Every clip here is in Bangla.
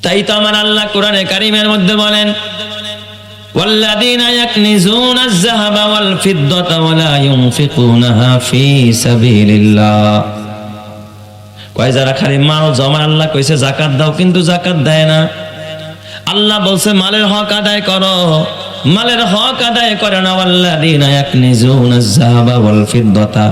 তাই তো আমার আল্লাহ কোরআনে কারিমের মধ্যে বলেন, ওয়াল্লাযীনা ইয়াকনিজুনা আয-যাহাবা ওয়াল ফিদ্দাতা ওয়া লা ইউনফিকুনাহা ফী সাবিলিল্লাহ। কয় যারা খালি মাল জমা, আল্লাহ কইছে যাকাত দাও কিন্তু যাকাত দেয় না। আল্লাহ বলছে মালের হক আদায় করো, মালের হক আদায় করে না। ওয়াল্লাযীনা ইয়াকনিজুনা আয-যাহাবা ওয়াল ফিদ্দাতা,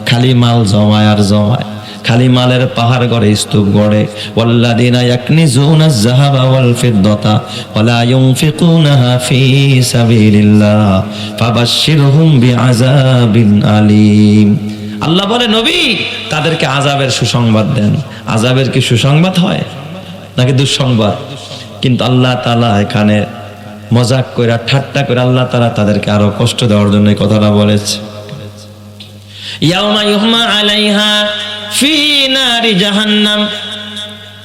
খালি মাল জমায় আর জমায়, খালি মালের পাহাড় গড়ে, স্তূপ গড়ে। ওয়াল্লাযীনা ইয়াকনিজুনা আয-যাহাবা ওয়াল ফিদ্দাতা ওয়া লা ইউনফিকুনাহা ফী সাবিলিল্লাহ ফাবাশশিরহুম বিআযাবিন আলীম। আল্লাহ বলে নবী তাদেরকে আযাবের সুসংবাদ দেন। আযাবের কি সুসংবাদ হয় নাকি দুঃসংবাদ? কিন্তু আল্লাহ তাআলা এখানে মজাক কইরা ঠাট্টা করে আল্লাহ তাআলা তাদেরকে আরো কষ্ট দেওয়ার জন্য এই কথাটা বলেছে। ইয়াউমা ইউহমা আলাইহা ফি নারি জাহান্নাম,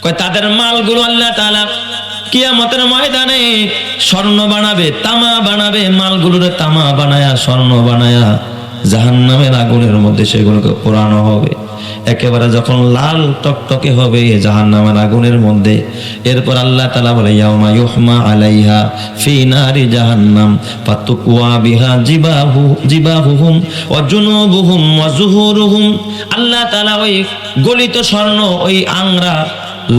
কয় তাদের মালগুলো আল্লাহ তাআলা কিয়ামতের ময়দানে স্বর্ণ বানাবে, তামা বানাবে, মালগুলোরে তামা বানায়া স্বর্ণ বানায়া জাহান্নামের আগুনের মধ্যে সেগুলোকে পোড়ানো হবে। একেবারে যখন লাল টকটকে হবে জাহান্নামের আগুনের মধ্যে, এরপর আল্লাহ তাআলা বলে ইয়াউমা ইউহমা আলাইহা ফি নারি জাহান্নাম ফাতুকওয়া বিহা জিবাহুহুম ওয়া জুনুবুহুম ওয়া যুহুরুহুম। আল্লাহ তাআলা ওই গলিত স্বর্ণ, ওই আংরা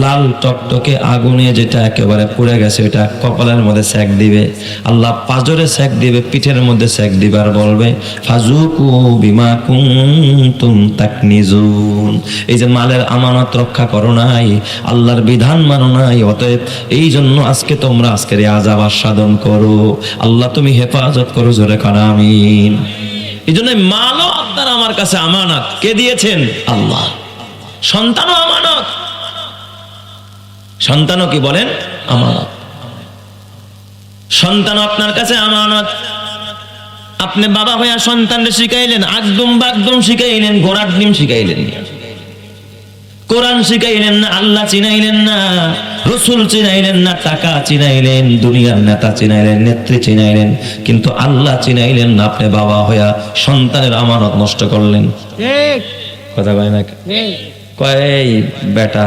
লাল টকটকে আগুনে যেটা একেবারে পুড়ে গেছে ওইটা কপালের মধ্যে সেক দিবে, আল্লাহ পাজরে সেক দিবে, পিঠের মধ্যে সেক দিবে আর বলবে ফাজুকু বিমা কুনতুম তাকনিজুন। এই যে মালের আমানত রক্ষা করো নাই, আল্লাহর বিধান মানো নাই, অতএব এই জন্য আজকে তোমরা আজকের এই আযাব আস্বাদন করো। আল্লাহ তুমি হেফাজত করো, জোরে কানা আমিন। এই জন্য মালও আপনার আমার কাছে আমানত। কে দিয়েছেন? আল্লাহ। সন্তানও আমানত, সন্তানও কি বলেন? আমানত। সন্তান আপনার কাছে আমানত। আপনি বাবা হইয়া সন্তানকে শিখাইলেন, আকদম বাকদম শিখাইলেন, ঘোড়ার ডিম শিখাইলেন, কোরআন শিখাইলেন না, আল্লাহ চিনাইলেন না, রসুল চিনাইলেন না, টাকা চিনাইলেন, দুনিয়ার নেতা চিনাইলেন, নেত্রী চিনাইলেন, কিন্তু আল্লাহ চিনাইলেন না। আপনি বাবা হইয়া সন্তানের আমানত নষ্ট করলেন। কথা কয় না? কয় বেটা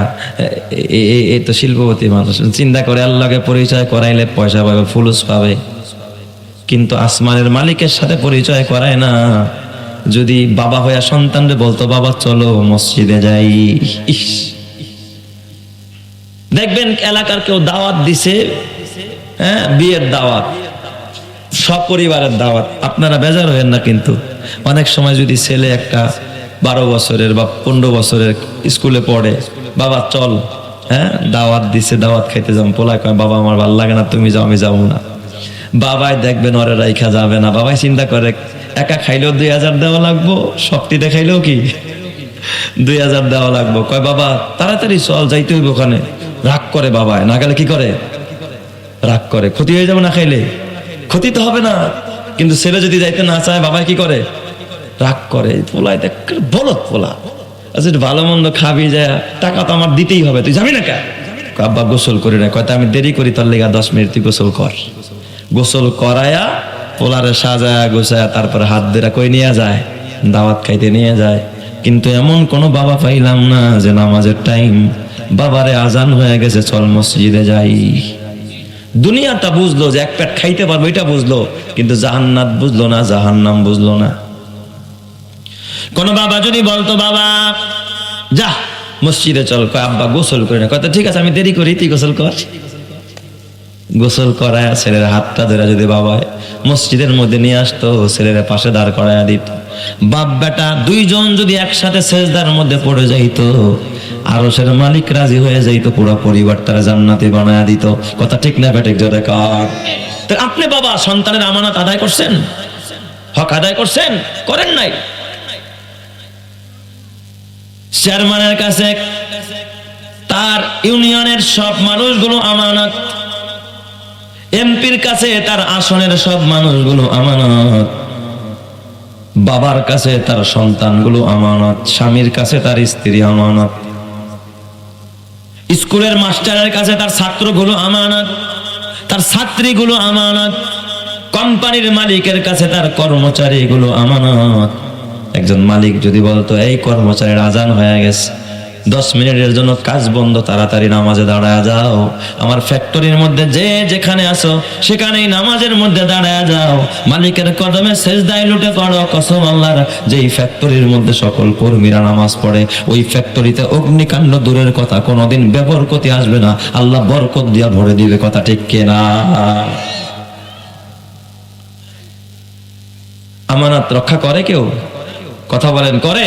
এই তো শিল্পপতি মানুষ, চিন্তা করে আল্লাহকে পরিচয় করাইলে পয়সা পাবে, ফুলুস পাবে, কিন্তু আসমানের মালিকের সাথে পরিচয় করায় না। যদি বাবা হইয়া সন্তানরে বলতো বাবা চলো মসজিদে যাই, ইস, দেখবেন এলাকার কেউ দাওয়াত দিছে, হ্যাঁ বিয়ের দাওয়াত, সপরিবারের দাওয়াত, আপনারা বেজার হবেন না, কিন্তু অনেক সময় যদি ছেলে একটা 12 বছরের বা 15 বছরের স্কুলে পড়ে, বাবা চল, হ্যাঁ দাওয়াত দিছে, দাওয়াত খাইতে যাবো, পোলায় কয় বাবা আমার ভালো লাগে না, তুমি যাও, আমি যাবো না। বাবাই দেখবেন ওরে রাইখা যাবে না, বাবাই চিন্তা করে একা খাইলেও 2000 দেওয়া লাগবো, শক্তিতে খাইলেও কি 2000 দেওয়া লাগবো। কয় বাবা তাড়াতাড়ি চল, যাইতে হইব ওখানে। রাগ করে বাবায়, না গেলে কি করে? রাগ করে। ক্ষতি হয়ে যাবে না খাইলে? ক্ষতি তো হবে না, কিন্তু ছেলে যদি যাইতে না চায় বাবাই কি করে? রাগ করে। পোলায় দেখ বলত পোলা, আচ্ছা ভালো মন্দ খাবি, যায় টাকা তো আমার দিতেই হবে, তুই যাবি না কে? আব্বা গোসল করে না, কয়টা আমি দেরি করি তোর লেগা 10 মিনিট তুই গোসল কর। গোসল করায়া পোলারে সাজায়া গোছায়া তারপরে হাত ধরে কই নিয়ে যায়? দাওয়াত খাইতে নিয়ে যায়। কিন্তু এমন কোন বাবা পাইলাম না যে নামাজের টাইম, বাবারে আজান হয়ে গেছে চল মসজিদে যাই। দুনিয়াটা বুঝলো যে এক পেট খাইতে পারবো, এটা বুঝলো, কিন্তু জাহান্নাত বুঝলো না, জাহান্নাম বুঝলো না। কোন বাবা যদি বলতো বাবা যা মসজিদে চল, কয় আব্বা গোসল করে না, কয় ঠিক আছে আমি দেরি করি, তুই গোসল কর। গোসল করায় ছেলের হাতটা ধরে যদি বাবা মসজিদের মধ্যে নিয়ে আসতো, ছেলের পাশে দাঁড় করাইয়া দিত, বাপ বেটা দুইজন যদি একসাথে সেজদার মধ্যে পড়ে যাইতো, আরশের মালিক রাজি হয়ে যাইতো, পুরো পরিবারটারে জান্নাতি বানায়া দিত। কথা ঠিক না বেঠিক? জোরে কর। তো আপনি বাবা সন্তানের আমানত আদায় করছেন? হক আদায় করছেন? করেন নাই। চেয়ারম্যানের কাছে তার ইউনিয়নের সব মানুষগুলো আমানত, এমপির কাছে তার আসনের সব মানুষগুলো আমানত, বাবার কাছে তার সন্তানগুলো আমানত, স্বামীর কাছে তার স্ত্রী আমানত, স্কুলের মাস্টারের কাছে তার ছাত্রগুলো আমানত, তার ছাত্রীগুলো আমানত, কোম্পানির মালিকের কাছে তার কর্মচারীগুলো আমানত। একজন মালিক যদি বলতো এই কর্মচারীর আজান হয়ে গেছে, 10 মিনিটের জন্য কাজ বন্ধ, তাড়াতাড়ি নামাজে দাঁড়ায় যাও। আমার ফ্যাক্টরির মধ্যে যে যেখানে আসো সেখানেই নামাজের মধ্যে দাঁড়ায় যাও, মালিকের কদমে সেজদায় লুটে পড়ো। কসম আল্লাহর, যেই ফ্যাক্টরির মধ্যে সকল কর্মীরা নামাজ পড়ে ওই ফ্যাক্টরিতে অগ্নিকাণ্ড দূরের কথা কোনোদিন বেবরকতি আসবে না, আল্লাহ বরকত দিয়া ভরে দিবে। কথা ঠিক কিনা? আমানত রক্ষা করে কেউ? কথা বলেন, করে?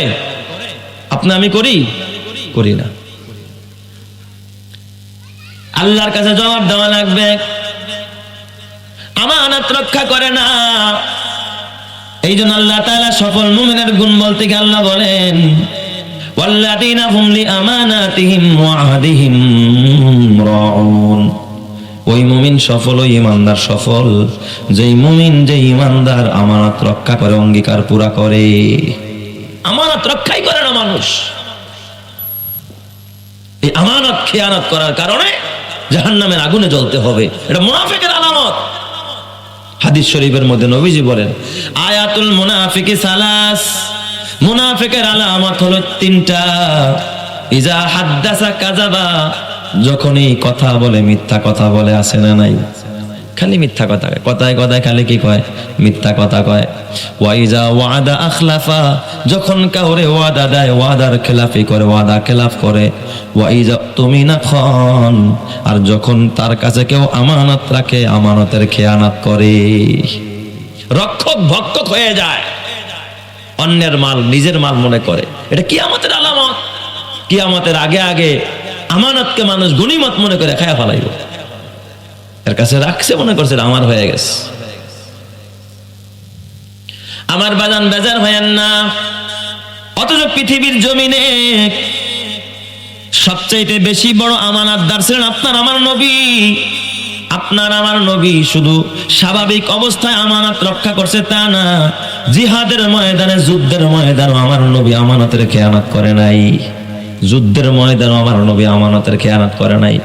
আপনি আমি করি? করি না। আল্লাহর কাছে জবাব দেওয়া লাগবে। আমানত রক্ষা করে না। এই জন্য আল্লাহ তাআলা সফল মুমিনের গুণ বলতে গিয়ে আল্লাহ বলেন, ওয়াল্লাযীনা হুম লিআমানাতিহিম ওয়া আহদিহিম রাউন। ওই মুমিন সফল, ওই ইমানদার সফল যেই মুমিন, যে ইমানদার আমানত রক্ষা করে, অঙ্গীকার পুরা করে। আমানত রক্ষাই করে না মানুষ। এই আমানত খেয়ানত করার কারণে জাহান্নামের আগুনে জ্বলতে হবে। এটা মুনাফিকের আলামত। হাদিস শরীফের মধ্যে নবীজি বলেন, আয়াতুল মুনাফিকি সালাস। মুনাফিকের আলামত হলো 3টা। ইজা হাদ্দাসা কাযাবা, যখনই কথা বলে মিথ্যা কথা বলে। আছে না নাই? খালি মিথ্যা কথা কয়, কথায় কথায় খালি কি কয়? মিথ্যা কথা কয়। ওয়াইজা ওয়াদা আখলাফা, যখন কাউরে ওয়াদা দেয় ওয়াদার খেলাফি করে, ওয়াদা খেলাফ করে। ওয়াইজা তুমিনা খান, আর যখন তার কাছে কেউ আমানত রাখে আমানতের খেয়ানত করে। রক্ষক ভক্ষক হয়ে যায়, অন্যের মাল নিজের মাল মনে করে। এটা কিয়ামতের আলামত। কিয়ামতের আগে আগে আমানতকে মানুষ গনিমত মনে করে খায়া ফেলাইব। এর কাছে রাখছে, মনে করছে আমার হয়ে গেছে। আমার বাজান বেজার হয়েন না। অথচ পৃথিবীর জমিনে সবচাইতে বেশি বড় আমানতদার ছিলেন আপনার আমার নবী। আপনার আমার নবী শুধু স্বাভাবিক অবস্থায় আমানত রক্ষা করছে তা না, জিহাদের ময়দানে, যুদ্ধের ময়দানে আমার নবী আমানতের খেয়ানত করে নাই। যুদ্ধের ময়দানে আমার নবী আমানতের খেয়ানত করে নাই।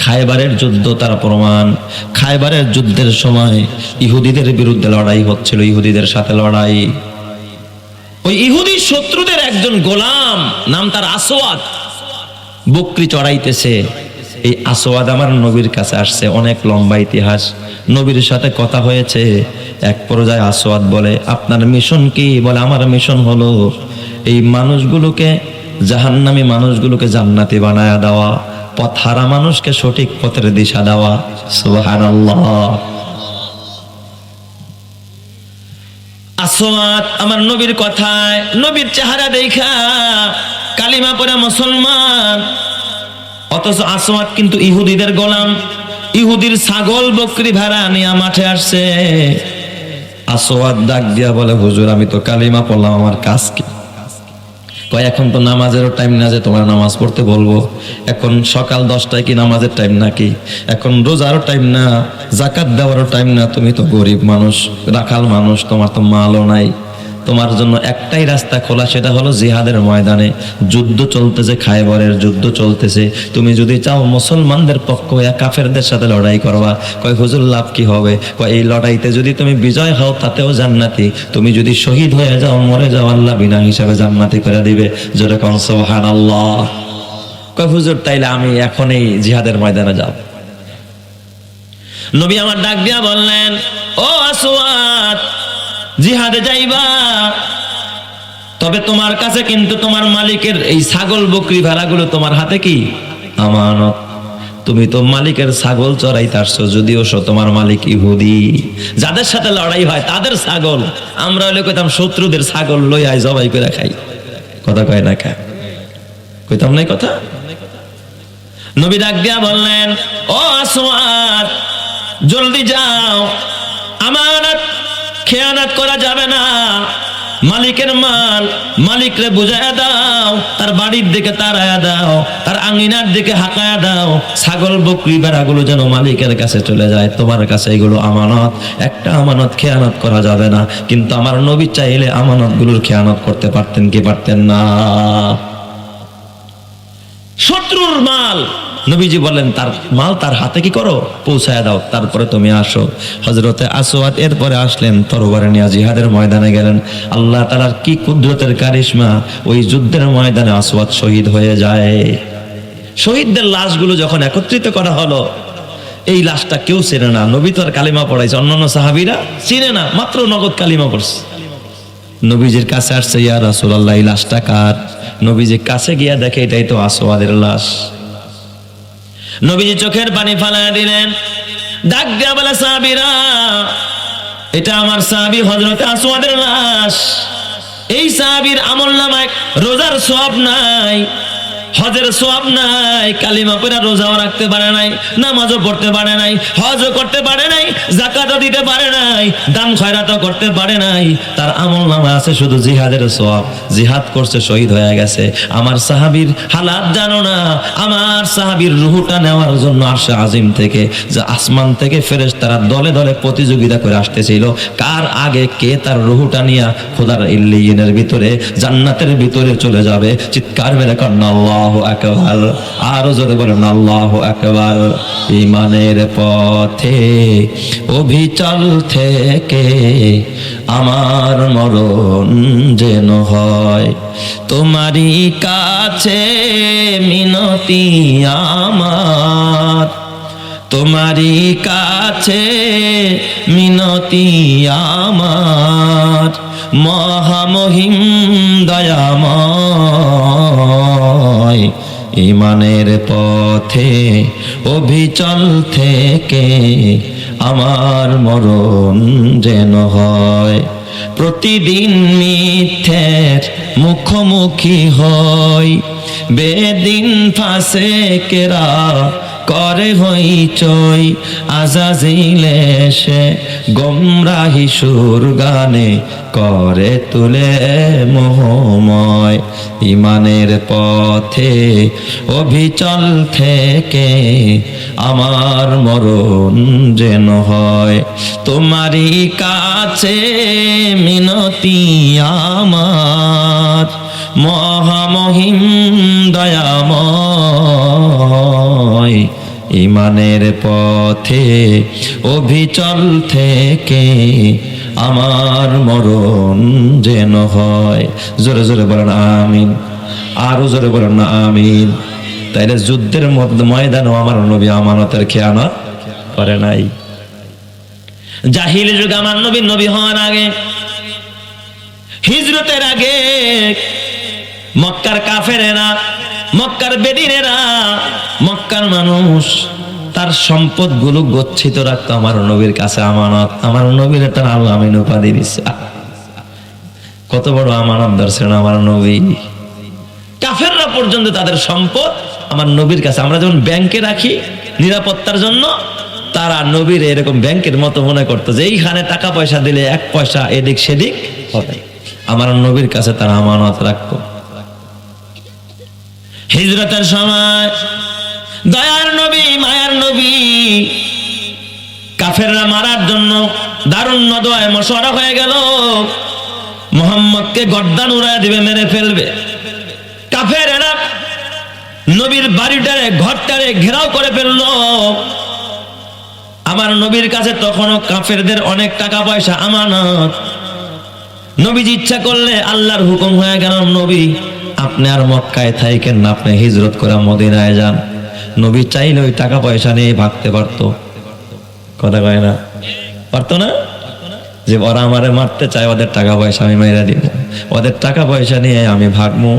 খায়বারের যুদ্ধ তার প্রমাণ। খায়বারের যুদ্ধের সময় ইহুদিদের বিরুদ্ধে লড়াই হচ্ছিল, ইহুদিদের সাথে লড়াই। ওই ইহুদি শত্রুদের একজন গোলাম, নাম তার আসওয়াদ, বকরি চড়াইতেছে। এই আসওয়াদ আমার নবীর কাছে আসছে। অনেক লম্বা ইতিহাস। নবীর সাথে কথা হয়েছে। এক পর্যায়ে আসওয়াদ বলে, আপনার মিশন কি? বলে, আমার মিশন হলো এই মানুষগুলোকে, জাহান্নামী মানুষগুলোকে জান্নাতি বানায়া দেওয়া, পথহারা মানুষকে সঠিক পথের দিশা দেওয়া। সুবহানাল্লাহ। আসওয়াদ আমার নবীর কথায়, নবীর চেহারা দেখা কালিমা পড়ে মুসলমান। অথচ আসওয়াদ কিন্তু ইহুদিদের গোলাম। ইহুদির ছাগল বকরি ভেড়া নিয়ে মাঠে আসছে। আসওয়াদ ডাক দিয়া বলে, হুজুর আমি তো কালিমা পড়লাম, আমার কাজ কি? কয়, এখন তো নামাজেরও টাইম না যে তোমার নামাজ পড়তে বলবো। এখন সকাল 10টায় কি নামাজের টাইম নাকি? এখন রোজারও টাইম না, যাকাত দেওয়ারও টাইম না। তুমি তো গরিব মানুষ, রাখাল মানুষ, তোমার তো মালও নাই। তোমার জন্য একটাই রাস্তা খোলা, সেটা হলো জিহাদের ময়দানে। যুদ্ধ চলতেছে, খায়বরের যুদ্ধ চলতেছে। তুমি যদি চাও মুসলমানদের পক্ষ হয়ে কাফেরদের সাথে লড়াই করবা। কয়, হুজুর লাভ কি হবে? কয়, এই লড়াইতে যদি তুমি বিজয় হও তাতেও জান্নাতি, তুমি যদি শহীদ হয়ে যাও, মরে যাও, আল্লাহ বিনা হিসাবে জান্নাতি করে দিবে। জোরে কোন সুবহানাল্লাহ। কয়, হুজুর তাইলে আমি এখনই জিহাদের ময়দানে যাব। নবী আমার ডাক দিয়া বললেন, ও আসওয়াদ, জিহাদে যাইবা, তবে তোমার কাছে কিন্তু তোমার মালিকের এই ছাগল বকরি ভেড়াগুলো তোমার হাতে কি? আমানত। তুমি তো মালিকের ছাগল চড়াইতে আসছো, যদিও তোমার মালিক ইহুদি। যাদের সাথে লড়াই হয় তাদের ছাগল। আমরা হলে কইতাম শত্রুদের ছাগল লই আয় জবাই করে খাই। কথা কয় না কে? কইতাম নাই কথা? নবী ডাক দিয়া বললেন, ও আসওয়াদ, জলদি যাও, আমানত খেয়ানত করা যাবে না। মালিকের মাল মালিকরে বুঝায়া দাও, তার বাড়ির দিকে তাড়ায়া দাও, তার আঙিনার দিকে হাঁকায়া দাও। ছাগল বকরি ভেড়াগুলো যেন মালিকের কাছে চলে যায়। তোমার কাছে এগুলো আমানত, একটা আমানত খেয়ানত করা যাবে না। কিন্তু আমার নবী চাইলে আমানতগুলোর খেয়ানত করতে পারতেন কি পারতেন না? শত্রুর মাল নবীজি বললেন তার মাল তার হাতে কি করো, পৌঁছায় দাও, তারপরে তুমি আসো। হযরতে আসওয়াদ এরপরে আসলেন, তরবারি নিয়ে জিহাদের ময়দানে গেলেন। আল্লাহ তাআলার কি কুদরতের কারিশমা, ওই যুদ্ধের ময়দানে আসওয়াদ শহীদ হয়ে যায়। শহীদদের লাশগুলো যখন একত্রিত করা হলো, এই লাশটা কেউ চেনে না। নবী তো আর কালিমা পড়াইছে, অন্যান্য সাহাবীরা চিনে না, মাত্র নগদ কালিমা পড়ছে। নবীজির কাছে আসছে, ইয়া রাসূলুল্লাহ এই লাশটা কার? নবীজি কাছে গিয়া দেখে এটাই তো আসওয়াদের লাশ। নবীজি চোখের পানি ফালায়া দিলেন, ডাক দিয়া বলে, সাহাবীরা এটা আমার সাহাবী হযরত আসওয়াদের লাশ। এই সাহাবীর আমলনামায় রোজার সওয়াব নাই, হজের সওয়াব নাই, কালিমা পড়া রোজাও রাখতে পারে নাই, নামাজও পড়তে পারে নাই, হজও করতে পারে নাই, যাকাতও দিতে পারে নাই, দান খয়রাতও করতে পারে নাই। তার আমলনামা আছে শুধু জিহাদের সওয়াব। জিহাদ করছে, শহীদ হয়ে গেছে। আমার সাহাবীর হালাত জানো না? আমার সাহাবীর রূহটা নেওয়ার জন্য আরশে আজিম থেকে, যে আসমান থেকে ফেরেশতারা দলে দলে প্রতিযোগিতা করে আসতেছিল, কার আগে কে তার রূহটা নিয়ে খোদার ইল্লিয়িনের ভিতরে, জান্নাতের ভিতরে চলে যাবে। চিৎকার মেরে কর আল্লাহু আকবার, আরো জোরে বলেন আল্লাহু আকবার। ঈমানের পথে অবিচল থেকে আমার মরণ যেন হয়, তোমারই কাছে মিনতি আমার, তোমারই কাছে মিনতি আমার, মহামহিম দয়াময়। ঈমানের পথে অবিচল থেকে আমার মরণ যেন হয়, প্রতিদিন মিথ্যের মুখোমুখি হই, বেদিন ফাসেকেরা করে হইচই, আজাজিল এসে গোমরাহি সুর গানে করে তুলে মোহময়। ঈমানের পথে অবিচল থেকে আমার মরণ যেন হয়, তোমারই কাছে মিনতি আমার, মহামহিম দয়াময়। ঈমানের পথে অবিচল থেকে আমার মরণ যেন হয়। জোরে জোরে বলেন আমিন, আরো জোরে বলেন না আমিন। তাইলে যুদ্ধের ময়দানও আমার নবী আমানতের খেয়ানত করে নাই। জাহিলি যুগে আমার নবী, নবী হওয়ার আগে, হিজরতের আগে মক্কার কাফেরেরা, মক্কার বেদিনেরা, মক্কার মানুষ তার সম্পদ গুলো গচ্ছিত রাখতো আমার নবীর কাছে আমানত। আমার নবীর একটা আল্লাহ আমিন উপাধি দিচ্ছে। কত বড় আমানত ধরছেন আমার নবী। কাফেররা পর্যন্ত তাদের সম্পদ আমার নবীর কাছে। আমরা যেমন ব্যাংকে রাখি নিরাপত্তার জন্য, তারা নবীর এরকম ব্যাংকের মতো মনে করতো যে এইখানে টাকা পয়সা দিলে এক পয়সা এদিক সেদিক হবে। আমার নবীর কাছে তারা আমানত রাখতো। হিজরতের সময় দয়ার নবী, মায়ার নবী, কাফেররা মারার জন্য দারুণ নদওয়ায় মশওয়ারা হয়ে গেল, মুহাম্মদকে গর্দান উড়ায় দিবে, মেরে ফেলবে। কাফেররা নবীর বাড়িটারে, ঘরটারে ঘেরাও করে ফেললো। আমার নবীর কাছে তখনও কাফেরদের অনেক টাকা পয়সা আমানত। নবীজি ইচ্ছা করলে আল্লাহর হুকুম হয়ে গেল, নবী আপনি আর মক্কায় থাকেন না, আপনি হিজরত করে মদিনায় যান। নবী চাইলে ওই টাকা পয়সা নিয়ে ভাগতে পারতো, কথা কয় না, পারতো না? যে ওরা আমারে মারতে চায়, ওদের টাকা পয়সা আমি মাইরা দিব, ওদের টাকা পয়সা নিয়ে আমি ভাগবো।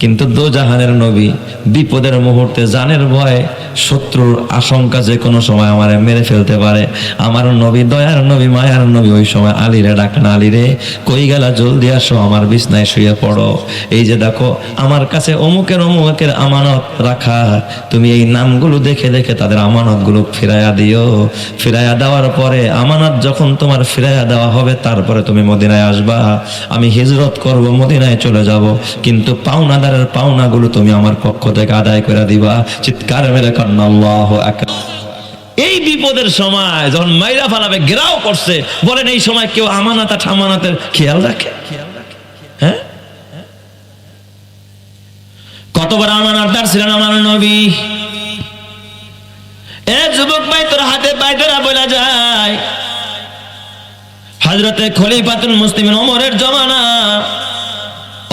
কিন্তু দোজাহানের নবী বিপদের মুহূর্তে জানের ভয়ে, শত্রুর আশঙ্কা যে কোনো সময় আমারে মেরে ফেলতে পারে, আমার নবী, দয়ার নবী, মায়ার নবী ওই সময় আলীরে ডাকেন, আলীরে কই গেলা, জলদি আসো, আমার বিছনায় শুয়ে পড়ো। এই যে দেখো আমার কাছে অমুকের অমুকের আমানত রাখা, তুমি এই নামগুলো দেখে দেখে তাদের আমানতগুলো ফিরাইয়া দিও। ফিরাইয়া দেওয়ার পরে আমানত যখন তোমার ফিরাইয়া দেওয়া হবে, তারপরে তুমি মদিনায় আসবা, আমি হিজরত করব, মদিনায় চলে যাব, কিন্তু পাওনাদারের পাওনাগুলো তুমি আমার পক্ষ থেকে আদায় করে দিবা। চিৎকার মেরে কান্না আল্লাহু আকবার। এই বিপদের সময় যখন মাইরা ফালাবে, ঘেরাও করছে, বলেন এই সময় কেউ আমানত ঠামানাতের খেয়াল রাখে? হ্যাঁ, কত বড় আমানতদার ছিলেন আমার নবী। এ যুবক ভাই, তোর হাতে পায়ে ধরা বলা যায়, হযরতে খলিফাতুল মুসলিমিন ওমরের জমানা,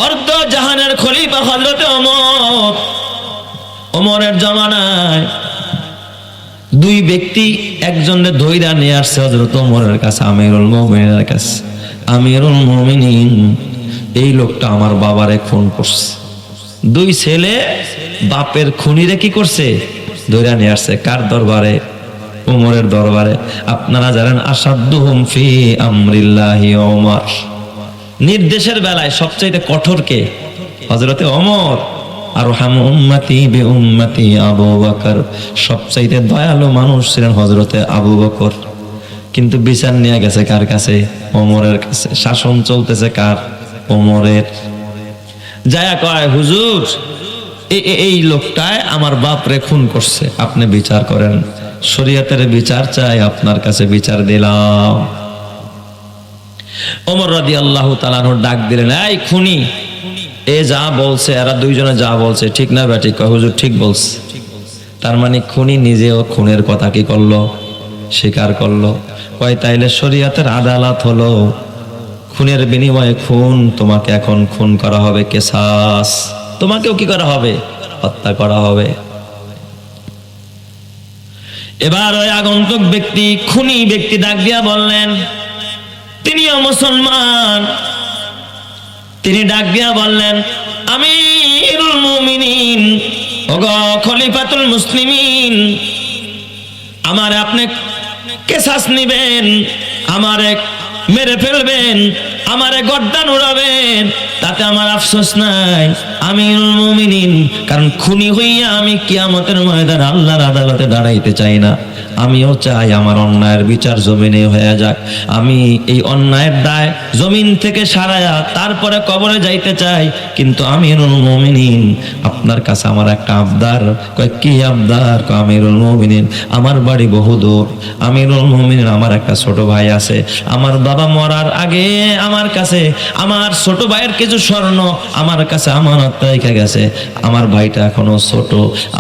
অর্ধ জাহানের খলিফা হযরতে ওমর, ওমরের জমানায় দুই ব্যক্তি একজনের ধইরা নিয়ে আসছে হযরত ওমরের কাছে, আমিরুল মুমিনিনের কাছে। আমিরুল মুমিনিন, এই লোকটা আমার বাবারে খুন করছে। দুই ছেলে বাপের খুনিরে কি করছে? ধইরা নিয়ে আসছে। কার দরবারে? ওমরের দরবারে। আপনারা জানেন আসাদ্দুহুম ফি আমরিল্লাহি ওমর, নির্দেশের বেলায় সবচেয়ে কঠোর কে? হযরতে ওমর। আর হাম উম্মতি বি উম্মতি আবু বকর, সবচাইতে দয়ালু মানুষ ছিলেন হযরতে আবু বকর। কিন্তু বিচার নিয়ে গেছে কার কাছে? ওমরের কাছে। শাসন চলতেছে কার? ওমরের। যায়া কয়, হুজুর এই লোকটায় আমার বাপরে খুন করছে, আপনি বিচার করেন। শরীয়তের বিচার চাই, আপনার কাছে বিচার দিলাম। ওমর রাদিয়াল্লাহু তাআলা ডাক দিলেন, এই খুনি, এ যা বলছে, এরা দুইজনে যা বলছে ঠিক না বেঠিক? কয়, হুজুর ঠিক বলছে। তার মানে খুনি নিজেও খুনের কথা কি করলো? স্বীকার করলো। কয়, তাইলে শরীয়তের আদালত হলো খুনের বিনিময়ে খুন, তোমাকে এখন খুন করা হবে, কিসাস। তোমাকেও কি করা হবে? হত্যা করা হবে। এবার ওই আগন্তুক ব্যক্তি, খুনি ব্যক্তি ডাক দিয়া বললেন, তিনিও মুসলমান, তিনি ডাক দিয়া বললেন, আমিরুল মুমিনিন, ওগো খলিফাতুল মুসলিমিন, আমার আপনি কেসাস নিবেন, আমারে মেরে ফেলবেন, আমারে গর্দান উড়াবেন, তাতে আমার আফসোস নাই, আমিরুল মুমিনিন। কারণ খুনি হইয়া আমি কিয়ামতের ময়দানে আল্লাহর আদালতে দাঁড়াইতে চাই না। আমিও চাই আমার অন্যায়ের বিচার জমিনে হয়ে যাক। আমি এই অন্যায়ের দায় জমিন থেকে সারায়া তারপরে কবরে যাইতে চাই। কিন্তু আমিরুল মুমিনিন, আপনার কাছে আমার একটা আবদার। কয়, কি আবদার? কয়, আমিরুল মুমিনিন, আমার বাড়ি বহুদূর। আমিরুল মুমিনিন, আমার একটা ছোট ভাই আছে। আমার বাবা মরার আগে আমার কাছে আমার ছোট ভাইয়ের কিছু স্বর্ণ আমার কাছে আমানত রেখে গেছে। আমার ভাইটা এখনো ছোট।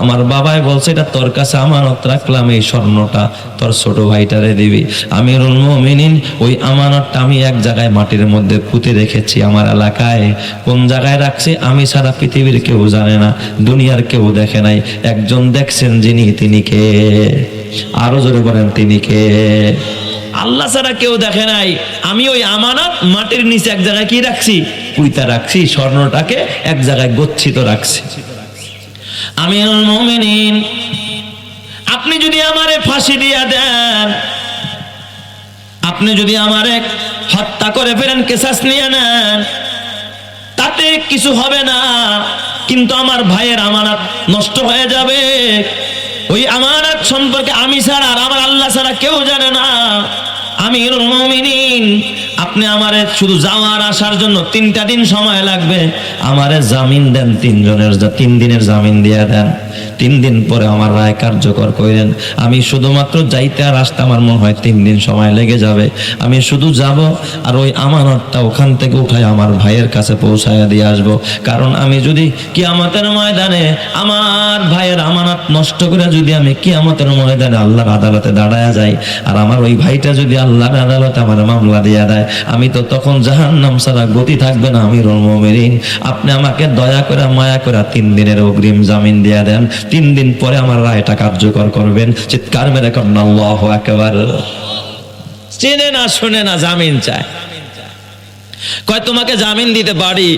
আমার বাবাই বলছে, এটা তোর কাছে আমানত রাখলাম, এই স্বর্ণটা তোর ছোট ভাইটারে দিবি। আমিরুল মুমিনিন, ওই আমানতটা আমি এক জায়গায় মাটির মধ্যে পুঁতে রেখেছি আমার এলাকায়। কোন জায়গায় রাখছি আমি ছাড়া পৃথিবীর কেউ জানে না, দুনিয়ার কেউ দেখে নাই। একজন দেখছেন যিনি, তিনি কে? আরো জোরে বলেন, তিনি কে? আল্লাহ ছাড়া কেউ দেখে নাই। আমি ওই আমানত মাটির নিচে এক জায়গায় কি রাখছি? পুঁতা রাখছি। স্বর্ণটাকে এক জায়গায় গচ্ছিত রাখছি। আমিরুল মুমিনিন, আপনি যদি আমারে ফাঁসি দিয়া দেন, আপনি যদি আমারে হত্যা করে ফেলেন, কেসাস নিয়ে নেন, তাতে কিছু হবে না, কিন্তু আমার ভাইয়ের আমানত নষ্ট হয়ে যাবে। ওই আমানত সম্পর্কে আমি ছাড়া আর আমার আল্লাহ ছাড়া কেউ জানে না। আমিরুল মুমিনিন, আপনি আমারে শুধু যাওয়ার আসার জন্য 3টা দিন সময় লাগবে, আমারে জামিন দেন, 3 দিনের জামিন দিয়ে দেন। 3 দিন পরে আমার রায় কার্যকর করেন। আমি শুধুমাত্র যাইতে আর আসতে আমার মনে হয় 3 দিন সময় লেগে যাবে। আমি শুধু যাব আর ওই আমানতটা ওখান থেকে উঠায় আমার ভাইয়ের কাছে পৌঁছায় দিয়ে আসবো। কারণ আমি যদি কিয়ামতের ময়দানে আমার ভাইয়ের আমানত নষ্ট করে যদি আমি কিয়ামতের ময়দানে আল্লাহর আদালতে দাঁড়ায়া যাই, আর আমার ওই ভাইটা যদি আল্লাহর আদালতে আমার মামলা দিয়ে দেয়, আমি তো তখন জাহান্নাম ছাড়া গতি থাকবে না। আমিরুল মুমিনিন, আপনি আমাকে দয়া করে মায়া করে 3 দিনের অগ্রিম জামিন দিয়ে দেন। 3 দিন পরে আমার রায়টা কার্যকর করবেন। চিৎকার মেরে করেন আল্লাহু আকবার। চেনে না শুনে না জামিন চায়। কয়, তোমাকে জামিন দিতে পারি,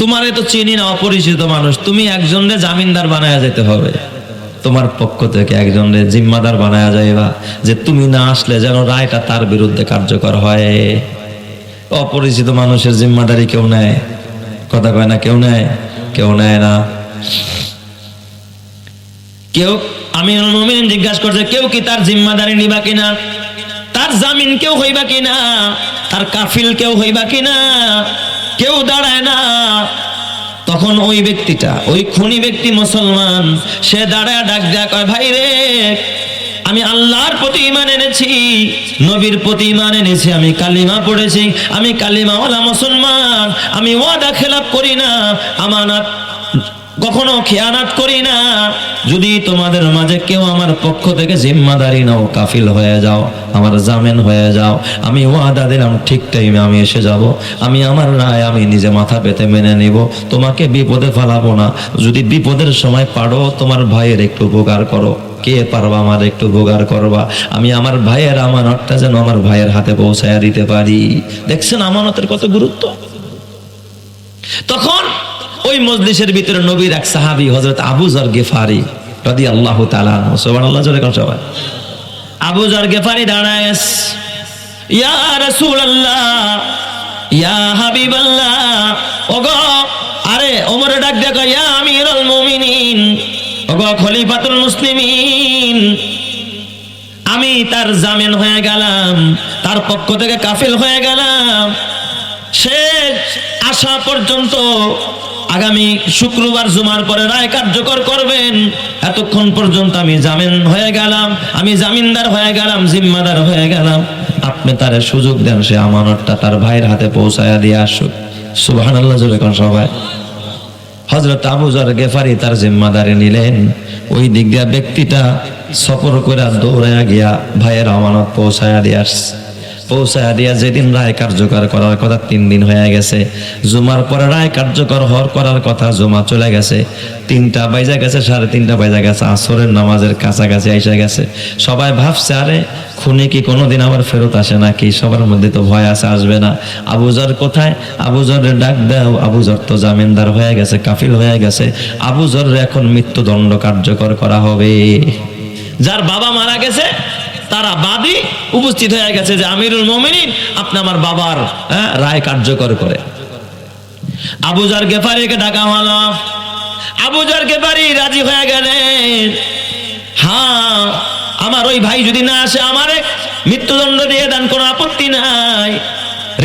তোমারে তো চিনি না, অপরিচিত মানুষ, তুমি একজনরে জামিনদার বানায়া যেতে হবে। তোমার পক্ষ থেকে একজনের জিম্মাদার বানায়া যাইবা, যে তুমি না আসলে যেন রায়টা তার বিরুদ্ধে কার্যকর হয়। অপরিচিত মানুষের জিম্মাদারি কেউ নেয়? কথা কয় না, কেউ নেয়? কেউ নেয় না। কেউ, আমিরুল মুমিনিন জিজ্ঞাসা করছে, কেউ কি তার জিম্মাদারি নিবা কিনা? তার জামিন কেউ হইবা কিনা? তার কাফিল কেউ হইবা কিনা? কেউ দাঁড়ায় না। তখন ওই ব্যক্তিটা, ওই খুনি ব্যক্তি মুসলমান, সে দাঁড়ায় ডাক দেয়া কয়, ভাই রে, আমি আল্লাহর প্রতি ঈমান এনেছি, নবীর প্রতি ঈমান এনেছি, আমি কালিমা পড়েছি, আমি কালিমাওয়ালা মুসলমান, আমি ওয়াদা খেলাপ করি না, আমানত কখনো খেয়ানত করি না। যদি তোমাদের মাঝে কেউ আমার পক্ষ থেকে জিম্মাদারি নাও, কাফিল হয়ে যাও, আমার জামিন হয়ে যাও, আমি ওয়াদা দিলাম ঠিক টাইমে আমি এসে যাব। আমি আমার রায় আমি নিজে মাথা পেতে মেনে নিব, তোমাকে বিপদে ফেলাবো না। যদি বিপদের সময় পারো তোমার ভাইয়ের একটু উপকার করো, কে পারবা আমার একটু উপকার করবা, আমি আমার ভাইয়ের আমানতটা যেন আমার ভাইয়ের হাতে পৌঁছায়া দিতে পারি। দেখছেন আমানতের কত গুরুত্ব। তখন ওই মজলিসের ভিতরে নবীর এক সাহাবী হযরত আবু যর গিফারি রাদিয়াল্লাহু তাআলা আনহু, সুবহানাল্লাহ জোরে কোন সবাই। আবু যর গিফারি দাঁড়ায়, ইয়া রাসূলুল্লাহ, ইয়া হাবিবাল্লাহ, ওগো, আরে ওমর ডাক দেখো, ইয়া আমিরুল মুমিনিন, ওগো খলিফাতুল মুসলিমিন, আমি তার জামিন হয়ে গেলাম, তার পক্ষ থেকে কাফিল হয়ে গেলাম। সে আসা পর্যন্ত আগামী শুক্রবার জুমার পরে রায় কার্যকর করবেন, এতক্ষণ পর্যন্ত আমি জামিন হয়ে গেলাম, আমি জামিনদার হয়ে গেলাম, জিম্মাদার হয়ে গেলাম। আপনি তারে সুযোগ দেন, সে আমানতটা তার ভাইয়ের হাতে পৌঁছায়া দিয়ে আসুক। সুবহানাল্লাহ জোরে কোন সবাই। হযরত আবু যর গিফারি তার জিম্মাদারি নিলেন। ওই দিক দিয়া ব্যক্তিটা সফর করে দৌড়ায়া গিয়া ভাইয়ের আমানত পৌঁছায়া দিয়ে আসছে। পৌঁছায়া দিয়া যেদিন রায় কার্যকর করার কথা 3 দিন হয়ে গেছে, জুমার পরে রায় কার্যকর করার কথা, জুমা চলে গেছে, 3টা বাজে গেছে, 3:30 বাজে গেছে, আসরের নামাজের কাছাকাছি এসে গেছে। সবাই ভাবছে আরে খুনি কি কোনোদিন আবার ফেরত আসে নাকি, সবার মধ্যে তো ভয় আছে আসবে না। আবু যর কোথায়? আবু যরের ডাক দাও, আবু যর তো জামিনদার হয়ে গেছে, কাফিল হয়ে গেছে, আবু যরের এখন মৃত্যুদণ্ড কার্যকর করা হবে। যার বাবা মারা গেছে তারা বাদী উপস্থিত হয়ে গেছে যে আমিরুল মুমিনিন আপনি আমার বাবার রায় কার্যকর করে। আবু যর গিফারিকে ডাকা হলো। আবু যর গিফারি রাজি হয়ে গেলেন, হ্যাঁ আমার ওই ভাই যদি না আসে আমারে মৃত্যুদণ্ড দিয়ে দেন, কোনো আপত্তি নাই।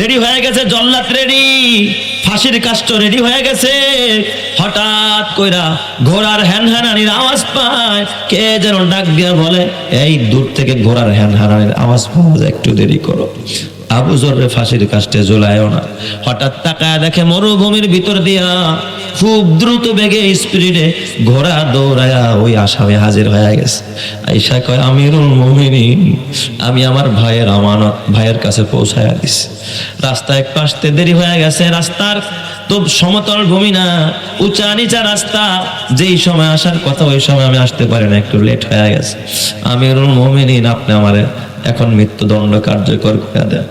রেডি হয়ে গেছে জল্লাদ, রেডি, ফাঁসির কাষ্ঠ রেডি হয়ে গেছে। হঠাৎ কইরা ঘোড়ার হ্যানহ্যানানির আওয়াজ পায়, কে যেন ডাক দিয়া বলে, এই দূর থেকে ঘোড়ার হ্যানহ্যানানির আওয়াজ পাওয়া যায়, একটু দেরি করো, আবু যররে ফাঁসির কাষ্ঠে ঝুলায়ও না। হঠাৎ তাকায় দেখে মরুভূমির ভিতর দিয়া খুব দ্রুত বেগে স্পিডে ঘোড়া দৌড়ায়া ওই আসামি হাজির হয়ে গেছে। আয়েশা কয়, আমিরুল মুমিনিন, আমি আমার ভাইয়ের আমানত ভাইয়ের কাছে পৌঁছায়া দিছি। রাস্তায় একটু আসতে দেরি হয়ে গেছে, রাস্তার তো সমতল ভূমি না, উঁচা নিচা রাস্তা, যেই সময় আসার কথা ওই সময় আমি আসতে পারি না, একটু লেট হয়ে গেছে। আমিরুল মুমিনিন আপনি আমারে এখন মৃত্যুদণ্ড কার্যকর করে দেন।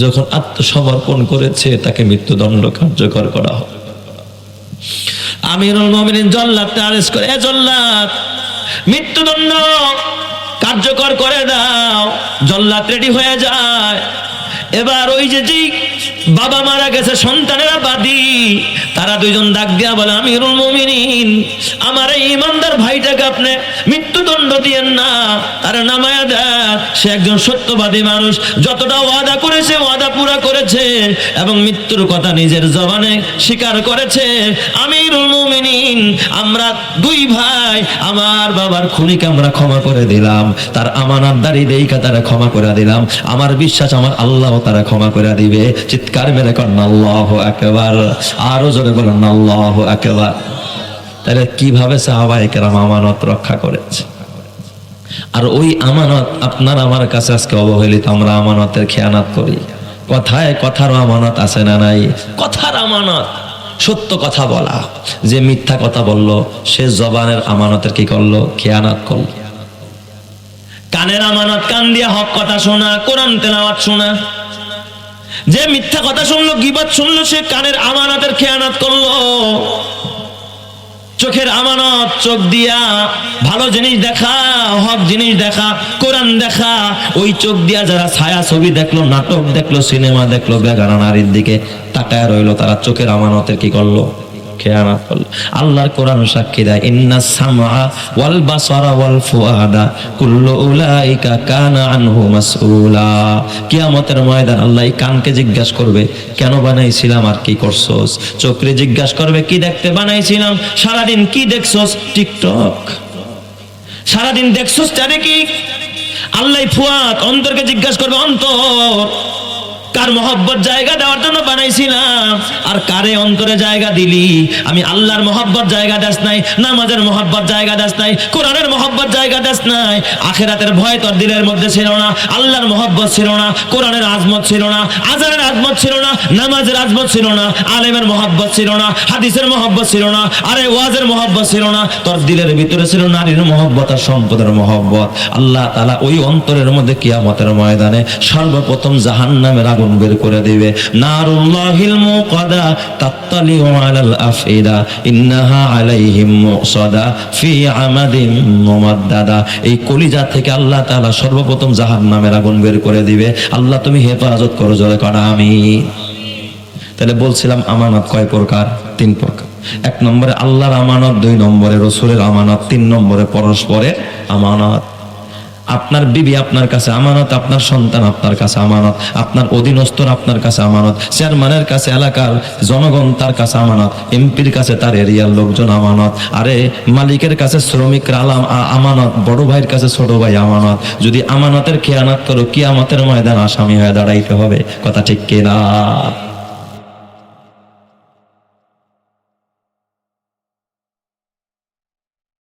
যখন আত্মসমর্পণ করেছে তাকে মৃত্যুদণ্ড কার্যকর করা হবে। আমিরুল মুমিনিন জল্লাদকে আদেশ করে, এ জল্লাদ, মৃত্যুদণ্ড কার্যকর করে দাও। জল্লাদ রেডি হয়ে যায়। এবার ওই যে বাবা মারা গেছে, সন্তানেরা বাদী, তারা দুইজন ডাক দিয়া বলে, আমিরুল মুমিনিন আমার এই ইমানদার ভাইটাকে আপনি মৃত্যুদণ্ড দিয়েন না, তার নামায়া দেন, সে একজন সত্যবাদী মানুষ, যতটা ওয়াদা করেছে ওয়াদা পুরা করেছে এবং মৃত্যুর কথা নিজের জবানে স্বীকার করেছে। আমিরুল মুমিনিন আমরা দুই ভাই আমার বাবার খুনিকে আমরা ক্ষমা করে দিলাম, তার আমানতদারি দেইকা তারা ক্ষমা করে দিলাম, আমার বিশ্বাস আমার আল্লাহ তারা ক্ষমা করে দিবে। চিৎকার মেরে করেন আল্লাহু আকবার, আরো জোরে বলেন আল্লাহু আকবার। তাহলে কিভাবে সাহাবায়ে কেরাম আমানত রক্ষা করেছে। আর ওই আমানত আপনার আমার কাছে আজকে অবহেলিত, আমরা আমানতের খেয়ানত করি। কথায় কথার আমানত আছে না নাই? কথার আমানত, সত্য কথা বলা। যে মিথ্যা কথা বললো সে জবানের আমানতের কি করলো? খেয়ানত করলো। কানের আমানত, কান দিয়ে হক কথা শোনা, কোরআন তেলাওয়াত শোনা। যে মিথ্যা কথা শুনলো, গীবত শুনলো, সে কানের আমানতের খেয়ানত করলো। চোখের আমানত, চোখ দিয়া ভালো জিনিস দেখা, হক জিনিস দেখা, কোরআন দেখা। ওই চোখ দিয়া যারা ছায়া ছবি দেখলো, নাটক দেখলো, সিনেমা দেখলো, বেগানা নারীর দিকে তাকায় রইলো, তারা চোখের আমানতের কি করলো? খেয়ানত করলো। আল্লাহর কোরআন সাক্ষী দেয়, ইন্নাস সামআ ওয়াল বাসারা ওয়াল ফুআদা কুল্লু উলাইকা কানা আনহু মাসউলা। কিয়ামতের ময়দান আল্লাহ এই কানকে জিজ্ঞাসা করবে, কেন বানাইছিলাম আর কি করছস? চোখে জিজ্ঞাসা করবে, কি দেখতে বানাইছিলাম? সারাদিন কি দেখছস? টিকটক। সারাদিন দেখছস তারে কি? আল্লাহ ফুয়াদ, অন্তরকে জিজ্ঞাসা করবে, অন্তর কার মহব্বত জায়গা দেওয়ার জন্য বানাইছিলাম, আর কারে অন্তরে জায়গা দিলি। আমি আল্লাহর মহব্বত জায়গা দাস নাই, নামাজের মহব্বত জায়গা দাস নাই, কোরআনের মহব্বত জায়গা দাস নাই, আখিরাতের ভয় তোর দিলের মধ্যে ছিল না, আল্লাহর মহব্বত ছিল না, কোরআনের আজমত ছিল না, আজানের আজমত ছিল না, নামাজের আজমত ছিল না, আলেমের মহব্বত ছিল না, হাদিসের মহব্বত ছিল না, আরে ওয়াজের মহব্বত ছিল না, তোর দিলের ভিতরে ছিল নারীর মহব্বত আর সম্পদের মহব্বত। আল্লাহ তাআলা ওই অন্তরের মধ্যে কিয়ামতের ময়দানে সর্বপ্রথম জাহান্নামের আগুন বের করে দিবে। নারুল্লাহিল মুকাদা তাত্তালিউ আলাল আফইদা ইন্নাহা আলাইহিম মুসাদা ফি আমাদিন মুমাদ্দাদা। এই কলিজা থেকে আল্লাহ তাআলা সর্বপ্রথম জাহান্নামের আগুন বের করে দিবে। আল্লাহ তুমি হেফাজত করো, জোরে করা আমিন। তাহলে বলছিলাম আমানত কয় প্রকার? 3 প্রকার। 1 নম্বরে আল্লাহর আমানত, 2 নম্বরে রাসূলের আমানত, 3 নম্বরে পরস্পরের আমানত। আপনার বিবি আপনার কাছে আমানত, আপনার সন্তান আপনার কাছে আমানত, আপনার অধীনস্থর আপনার কাছে আমানত, চেয়ারম্যানের কাছে এলাকার জনগণ তার কাছে আমানত, এমপির কাছে তার এরিয়ার লোকজন আমানত, আরে মালিকের কাছে শ্রমিকরা আমানত, বড় ভাইয়ের কাছে ছোট ভাই আমানত। যদি আমানতের খেয়ানত করো কিয়ামতের ময়দানে আসামি হয়ে দাঁড়াইতে হবে। কথা ঠিক কিনা?